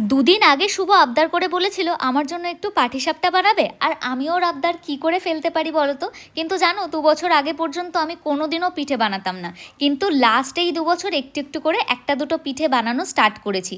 দুদিন আগে শুভ আবদার করে বলেছিল আমার জন্য একটু পাটিসাপটা বানাবে, আর আমিও ওর আবদার কী করে ফেলতে পারি বলো তো। কিন্তু জানো, 2 বছর আগে পর্যন্ত আমি কোনোদিনও পিঠে বানাতাম না, কিন্তু লাস্ট এই 2 বছর একটু একটু করে একটা দুটো পিঠে বানানো স্টার্ট করেছি।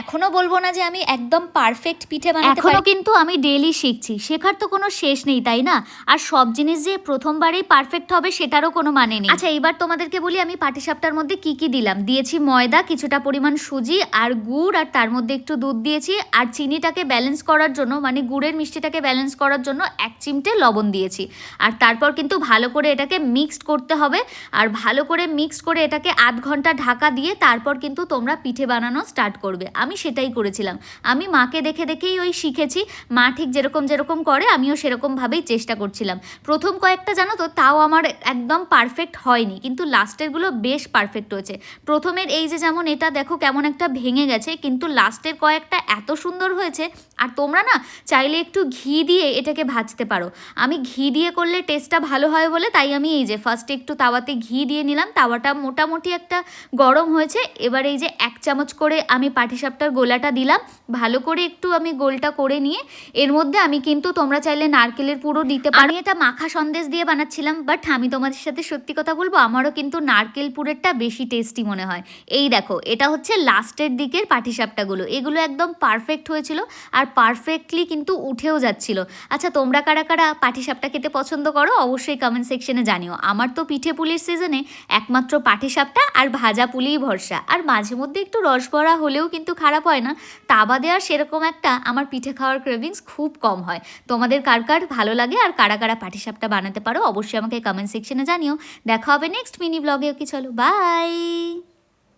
এখনও বলবো না যে আমি একদম পারফেক্ট পিঠে বানাতে পারি, কিন্তু আমি ডেইলি শিখছি, শেখার তো কোনো শেষ নেই তাই না। আর সব জিনিস যে প্রথমবারেই পারফেক্ট হবে সেটারও কোনো মানে নেই। আচ্ছা, এবার তোমাদেরকে বলি আমি পাটিসাপটার মধ্যে কি কি দিলাম। দিয়েছি ময়দা, কিছুটা পরিমাণ সুজি আর গুড়, আর তার মধ্যে একটু দুধ দিয়েছি, আর চিনিটাকে ব্যালেন্স করার জন্য, মানে গুড়ের মিষ্টিটাকে ব্যালেন্স করার জন্য 1 চিমটে লবণ দিয়েছি। আর তারপর কিন্তু ভালো করে এটাকে মিক্সড করতে হবে, আর ভালো করে মিক্সড করে এটাকে আধ ঘন্টা ঢাকা দিয়ে তারপর কিন্তু তোমরা পিঠে বানানো স্টার্ট করবে। আমি সেটাই করেছিলাম, আমি মাকে দেখে দেখেই ওই শিখেছি। মা ঠিক যেরকম যেরকম করে আমিও সেরকমভাবেই চেষ্টা করছিলাম। প্রথম কয়েকটা জানো তো তাও আমার একদম পারফেক্ট হয়নি, কিন্তু লাস্টেরগুলো বেশ পারফেক্ট হয়েছে। প্রথমের এই যে যেমন এটা দেখো কেমন একটা ভেঙে গেছে, কিন্তু লাস্টের কয়েকটা এত সুন্দর হয়েছে। আর তোমরা না চাইলে একটু ঘি দিয়ে এটাকে ভাজতে পারো। আমি ঘি দিয়ে করলে টেস্টটা ভালো হয় বলে তাই আমি এই যে ফার্স্টে একটু তাওয়াতে ঘি দিয়ে নিলাম। তাওয়াটা মোটামুটি একটা গরম হয়েছে। এবার এই যে 1 চামচ করে আমি পাটিসাপটার গোলাটা দিলাম, ভালো করে একটু আমি গোলটা করে নিয়ে এর মধ্যে আমি কিন্তু তোমরা চাইলে নারকেলের পুরো দিতে পারো। আমি এটা মাখা সন্দেশ দিয়ে বানাচ্ছিলাম, বাট আমি তোমাদের সাথে সত্যি কথা বলবো, আমারও কিন্তু নারকেল পুরেরটা বেশি টেস্টি মনে হয়। এই দেখো, এটা হচ্ছে লাস্টের দিকের পাটিসাপটাগুলো, এগুলো একদম পারফেক্ট হয়েছিল আর পারফেক্টলি কিন্তু উঠেও যাচ্ছিল। আচ্ছা, তোমরা কারা কারা পাটিসাপটা খেতে পছন্দ করো অবশ্যই কমেন্ট সেকশনে জানিও। আমার তো পিঠে পুলির সিজনে একমাত্র পাটিসাপটা আর ভাজা পুলিই ভরসা, আর মাঝে মধ্যে একটু রসবড়া হলেও কিন্তু খারাপ হয় না। তা বাদে আর সেরকম একটা আমার পিঠে খাওয়ার ক্রেভিংস খুব কম হয়। তোমাদের কার কার ভালো লাগে আর কারা কারা পাটিসাপটা বানাতে পারো অবশ্যই আমাকে কমেন্ট সেকশনে জানিও। দেখা হবে নেক্সট মিনি ব্লগে। ওকে, চলো বাই।